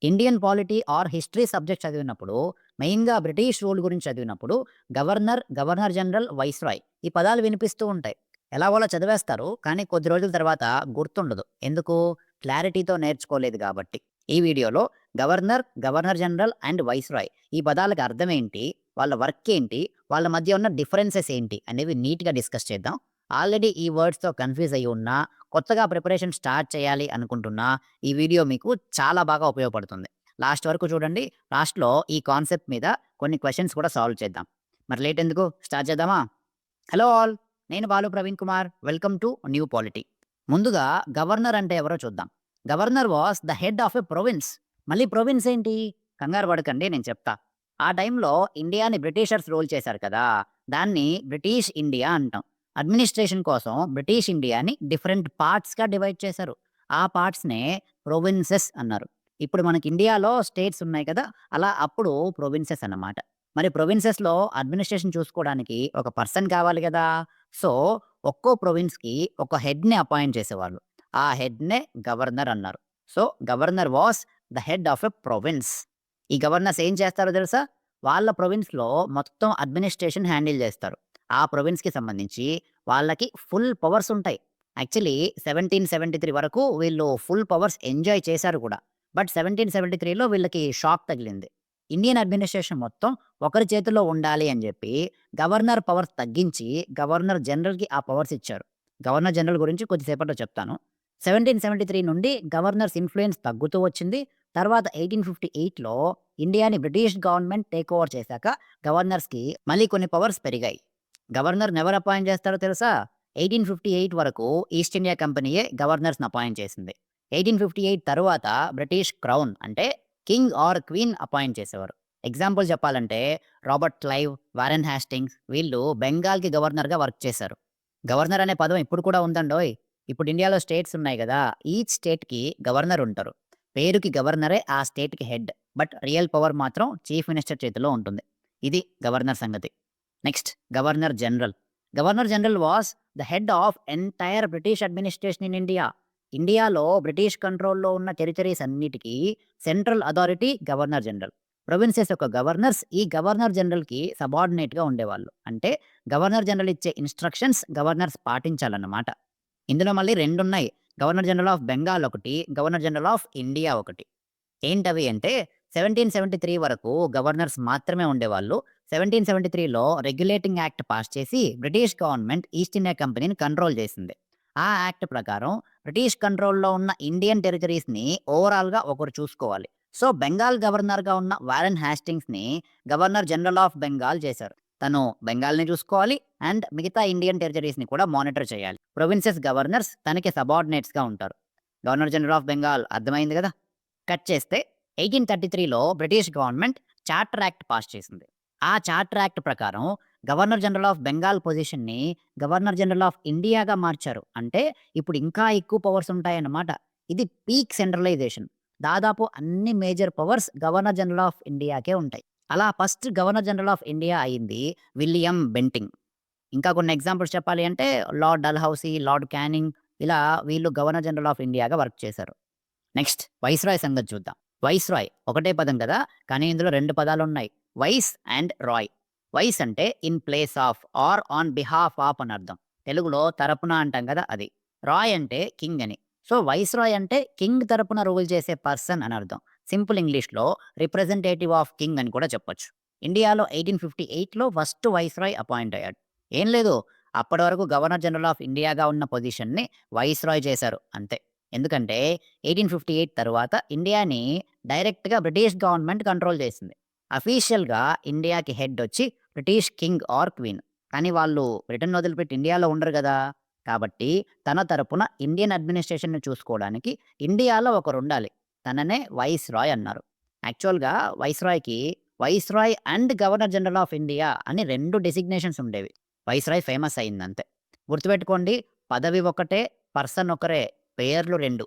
Indian polity or history subject చదివినప్పుడు, మెయిన్‌గా British rule గురించి చదివినప్పుడు గవర్నర్, గవర్నర్ జనరల్, వైస్‌రాయ్ ఈ పదాలు వినిపిస్తూ ఉంటాయి. ఎలాగోలా చదివేస్తారు. కానీ కొద్ది రోజుల తర్వాత గుర్తుండదు. ఎందుకు? క్లారిటీతో నేర్చుకోలేదు కాబట్టి. ఈ వీడియోలో governor, governor general and viceroy ఈ పదాలకు అర్థం ఏంటి? వాళ్ళ వర్క్ ఏంటి? వాళ్ళ మధ్య ఉన్న డిఫరెన్సెస్ ఏంటి? అనేవి నీట్‌గా డిస్కస్ చేద్దాం. ఆల్రెడీ ఈ వర్డ్స్‌తో కన్‌ఫ్యూజ్ అయ్యి ఉన్నా, కొత్తగా ప్రిపరేషన్ స్టార్ట్ చేయాలి అనుకుంటున్నా ఈ వీడియో మీకు చాలా బాగా ఉపయోగపడుతుంది. లాస్ట్ వరకు చూడండి. లాస్ట్‌లో ఈ కాన్సెప్ట్ మీద కొన్ని క్వెషన్స్ కూడా సాల్వ్ చేద్దాం. మరి లేట్ ఎందుకు స్టార్ట్ చేద్దామా? Hello all! నేను Balu Praveen Kumar. Welcome to new polity. ముందుగా గవర్నర్ అంటే ఎవరో చూద్దాం. Governor was the head of a province. మళ్ళీ ప్రొవిన్స్ ఏంటి? కంగారు పడకండి నేను చెప్తా. ఆ టైంలో ఇండియాని బ్రిటిషర్స్ రూల్ చేశారు కదా! దాన్ని బ్రిటిష్ ఇండియా అంటాం. అడ్మినిస్ట్రేషన్ కోసం బ్రిటిష్ ఇండియాని డిఫరెంట్ పార్ట్స్‌గా డివైడ్ చేశారు. ఆ పార్ట్స్‌నే ప్రొవిన్సెస్ అన్నారు. ఇప్పుడు మనకి ఇండియాలో స్టేట్స్ ఉన్నాయి కదా! అలా అప్పుడు ప్రొవిన్సెస్ అన్నమాట. మరి ప్రొవిన్సెస్‌లో అడ్మినిస్ట్రేషన్ చూసుకోవడానికి ఒక పర్సన్ కావాలి గదా! సో, ఒక్కో ప్రొవిన్స్‌కి ఒక హెడ్‌ని అపాయింట్ చేసేవాళ్ళు. ఆ హెడ్‌నే గవర్నర్ అన్నారు. So, governor was the head of a province. ఈ గవర్నర్స్ ఏం చేస్తారో తెలుసా? వాళ్ళ ప్రొవిన్స్‌లో మొత్తం అడ్మినిస్ట్రేషన్ హ్యాండిల్ చేస్తారు. ఆ ప్రొవిన్స్‌కి సంబంధించి వాళ్ళకి ఫుల్ పవర్స్ ఉంటాయి. యాక్చువల్లీ 1773 వరకు వీళ్ళు ఫుల్ పవర్స్ ఎంజాయ్ చేశారు కూడా. బట్ 1773లో వీళ్ళకి షాక్ తగిలింది. ఇండియన్ అడ్మినిస్ట్రేషన్ మొత్తం ఒకరి చేతుల్లో ఉండాలి అని జెప్పి, గవర్నర్ పవర్స్ తగ్గించి, గవర్నర్ జనరల్‌కి ఆ పవర్స్ ఇచ్చారు. గవర్నర్ జనరల్ గురించి కొద్దిసేపట్లో చెప్తాను. 1773 నుండి గవర్నర్స్ ఇన్‌ఫ్లూయెన్స్ తగ్గుతూ వచ్చింది. తర్వాత 1858లో ఇండియాని బ్రిటిష్ గవర్నమెంట్ టేక్ ఓవర్ చేశాక, గవర్నర్స్‌కి మళ్ళీ కొన్ని పవర్స్ పెరిగాయి. గవర్నర్‌ని ఎవరు అపాయింట్ చేస్తారో తెలుసా? 1858 వరకు ఈస్ట్ ఇండియా కంపెనీయే గవర్నర్స్‌ని అపాయింట్ చేసింది. 1858 తరువాత బ్రిటిష్ క్రౌన్ అంటే కింగ్ ఆర్ క్వీన్ అపాయింట్ చేసేవారు. ఎగ్జాంపుల్ చెప్పాలంటే రాబర్ట్ క్లైవ్, వారెన్ హాస్టింగ్స్ వీళ్ళు బెంగాల్‌కి గవర్నర్‌గా వర్క్ చేశారు. గవర్నర్ అనే పదం ఇప్పుడు కూడా ఉందండోయ్! ఇప్పుడు ఇండియాలో స్టేట్స్ ఉన్నాయి గదా! ఈచ్ స్టేట్‌కి గవర్నర్ ఉంటారు. పేరుకి గవర్నరే ఆ స్టేట్‌కి హెడ్. బట్ రియల్ పవర్ మాత్రం చీఫ్ మినిస్టర్ చేతిలో ఉంటుంది. ఇది గవర్నర్ సంగతి. Next governor general. Governor general was the head of entire British administration in India. ఇండియాలో బ్రిటిష్ కంట్రోల్‌లో ఉన్న టెరిటరీస్ అన్నిటికి central authority governor general. Provinces యొక్క గవర్నర్స్ ఈ గవర్నర్ జనరల్‌కి సబార్డినేట్‌గా ఉండేవాళ్ళు. అంటే గవర్నర్ జనరల్ ఇచ్చే ఇన్‌స్ట్రక్షన్స్ గవర్నర్స్ పాటించాలన్నమాట. ఇందులో మళ్ళీ 2 ఉన్నాయి. గవర్నర్ జనరల్ ఆఫ్ బెంగాల్ ఒకటి, గవర్నర్ జనరల్ ఆఫ్ ఇండియా ఒకటి. ఏంటవి అంటే 1773 వరకు గవర్నర్స్ మాత్రమే ఉండేవాళ్ళు. 1773లో రెగ్యులేటింగ్ యాక్ట్ పాస్ చేసి బ్రిటిష్ గవర్నమెంట్ ఈస్ట్ ఇండియా కంపెనీని కంట్రోల్ చేసింది. ఆ యాక్ట్ ప్రకారం బ్రిటిష్ కంట్రోల్‌లో ఉన్న ఇండియన్ టెరిటరీస్‌ని ఓవరాల్‌గా ఒకరు చూసుకోవాలి. సో, బెంగాల్ గవర్నర్‌గా ఉన్న వారెన్ హాస్టింగ్స్‌ని గవర్నర్ జనరల్ ఆఫ్ బెంగాల్ చేశారు. తను బెంగాల్‌ని చూసుకోవాలి అండ్ మిగతా ఇండియన్ టెరిటరీస్‌ని కూడా మానిటర్ చేయాలి. ప్రొవిన్సెస్ గవర్నర్స్ తనకి సబార్డినేట్స్‌గా ఉంటారు. గవర్నర్ జనరల్ ఆఫ్ బెంగాల్ అర్థమైంది గదా! కట్ చేస్తే 1833లో British government charter act pass చేసింది. ఆ చార్టర్ యాక్ట్ ప్రకారం గవర్నర్ జనరల్ ఆఫ్ బెంగాల్ పొజిషన్‌ని గవర్నర్ జనరల్ ఆఫ్ ఇండియాగా మార్చారు. అంటే ఇప్పుడు ఇంకా ఎక్కువ పవర్స్ ఉంటాయన్నమాట. ఇది పీక్ సెంట్రలైజేషన్. దాదాపు అన్ని major powers governor general of ఇండియాకే ఉంటాయి. అలా first governor general of India అయింది విలియం బెంటింగ్. ఇంకా కొన్ని ఎగ్జాంపుల్స్ చెప్పాలి అంటే లార్డ్ డల్హౌసీ, లార్డ్ క్యానింగ్ ఇలా వీళ్ళు గవర్నర్ జనరల్ ఆఫ్ ఇండియాగా వర్క్ చేశారు. నెక్స్ట్ వైస్‌రాయ్ సంగతి చూద్దాం. వైస్‌రాయ్ ఒకటే పదం కదా! కానీ ఇందులో 2 పదాలున్నాయి. Vice and roy. వైస్ అంటే in place of or on behalf of అని అర్థం. తెలుగులో తరపున అంటాం కదా! అది. రాయ్ అంటే కింగ్ అని. సో, వైస్‌రాయ్ అంటే కింగ్ తరపున రూల్ చేసే పర్సన్ అని అర్థం. సింపుల్ ఇంగ్లీష్‌లో రిప్రజెంటేటివ్ ఆఫ్ కింగ్ అని కూడా చెప్పొచ్చు. ఇండియాలో 1858లో ఫస్ట్ వైస్‌రాయ్ అపాయింట్ అయ్యాడు. ఏం లేదు. అప్పటి వరకు గవర్నర్ జనరల్ ఆఫ్ ఇండియాగా ఉన్న పొజిషన్‌ని వైస్‌రాయ్ చేశారు అంతే. ఎందుకంటే 1858 తరువాత ఇండియాని డైరెక్ట్‌గా బ్రిటిష్ గవర్నమెంట్ కంట్రోల్ చేసింది. అఫీషియల్‌గా ఇండియాకి హెడ్ వచ్చి బ్రిటిష్ కింగ్ ఆర్ క్వీన్. కానీ వాళ్ళు బ్రిటన్ వదిలిపెట్టి ఇండియాలో ఉండరు గదా! కాబట్టి తన తరపున ఇండియన్ అడ్మినిస్ట్రేషన్‌ని చూసుకోవడానికి ఇండియాలో ఒకరుండాలి. తననే వైస్‌రాయ్ అన్నారు. యాక్చువల్‌గా వైస్‌రాయ్‌కి viceroy and governor general of India అని 2 డెసిగ్నేషన్స్ ఉండేవి. వైస్‌రాయ్ ఫేమస్ అయిందంతే. గుర్తుపెట్టుకోండి పదవి ఒకటే, పర్సన్ ఒకరే. పేర్లు 2.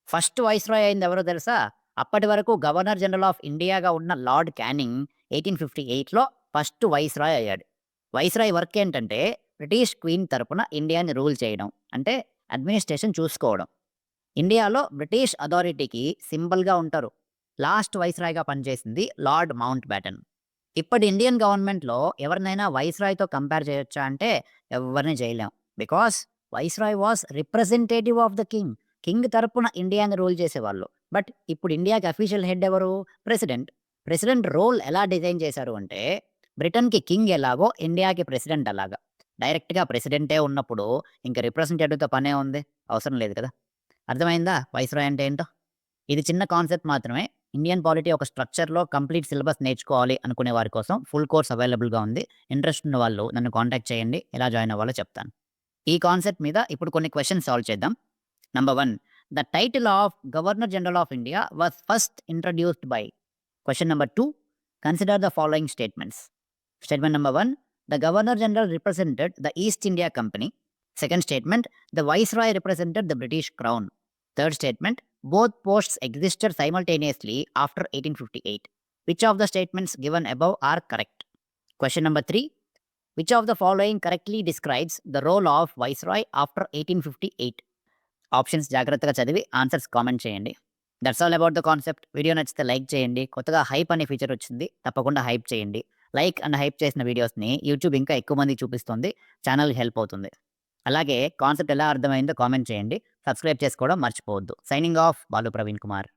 ఫస్ట్ వైస్‌రాయ్ అయిందెవరో తెలుసా? అప్పటి వరకు గవర్నర్ జనరల్ ఆఫ్ ఇండియాగా ఉన్న లార్డ్ క్యానింగ్ 1858లో ఫస్ట్ వైస్‌రాయ్ అయ్యాడు. వైస్‌రాయ్ వర్క్ ఏంటంటే బ్రిటిష్ క్వీన్ తరపున ఇండియాని రూల్ చేయడం. అంటే అడ్మినిస్ట్రేషన్ చూసుకోవడం. ఇండియాలో బ్రిటిష్ అథారిటీకి సింబల్‌గా ఉంటారు. లాస్ట్ వైస్రాయ్‌గా పనిచేసింది లార్డ్ మౌంట్ బ్యాటన్. ఇప్పటి ఇండియన్ గవర్నమెంట్‌లో ఎవరినైనా వైస్రాయ్‌తో కంపేర్ చేయొచ్చా అంటే ఎవ్వరిని చేయలేం. Because viceroy was representative of the king. King తరపున ఇండియాని రూల్ చేసేవాళ్ళు. బట్ ఇప్పుడు ఇండియాకి అఫీషియల్ హెడ్ ఎవరు? ప్రెసిడెంట్. ప్రెసిడెంట్ రోల్ ఎలా డిజైన్ చేశారు అంటే బ్రిటన్‌కి కింగ్ ఎలాగో ఇండియాకి ప్రెసిడెంట్ అలాగా. డైరెక్ట్‌గా ప్రెసిడెంటే ఉన్నప్పుడు ఇంక రిప్రజెంటేటివ్‌తో పనే ఉంది? అవసరం లేదు కదా! అర్థమైందా వైస్రాయ్ అంటే ఏంటో? ఇది చిన్న కాన్సెప్ట్ మాత్రమే. ఇండియన్ పాలిటీ ఒక స్ట్రక్చర్‌లో కంప్లీట్ సిలబస్ నేర్చుకోవాలి అనుకునే వారి కోసం ఫుల్ కోర్స్ అవైలబుల్‌గా ఉంది. ఇంట్రెస్ట్ ఉన్న వాళ్ళు నన్ను కాంటాక్ట్ చేయండి. ఎలా జాయిన్ అవ్వాలో చెప్తాను. ఈ కాన్సెప్ట్ మీద ఇప్పుడు కొన్ని క్వెషన్స్ సాల్వ్ చేద్దాం. Number 1, the title of governor general of India was first introduced by. Question number 2, consider the following statements. Statement number 1, the governor general represented the east India company. Second statement, the viceroy represented the British crown. Third statement, both posts existed simultaneously after 1858. Which of the statements given above are correct? Question number 3. Which of the following correctly describes the role of Viceroy after 1858? Options జాగ్రత్తగా చదివి answers comment చేయండి. That's all about the concept. Video నచ్చితే like చేయండి. కొత్తగా hype అనే feature వచ్చింది. తప్పకుండా hype చేయండి. లైక్ అండ్ హైప్ చేసిన వీడియోస్‌ని యూట్యూబ్ ఇంకా ఎక్కువ మందికి చూపిస్తుంది. ఛానల్‌కి హెల్ప్ అవుతుంది. అలాగే కాన్సెప్ట్ ఎలా అర్థమైందో కామెంట్ చేయండి. సబ్స్క్రైబ్ చేసుకోవడం మర్చిపోవద్దు. Signing off Balu Praveen Kumar.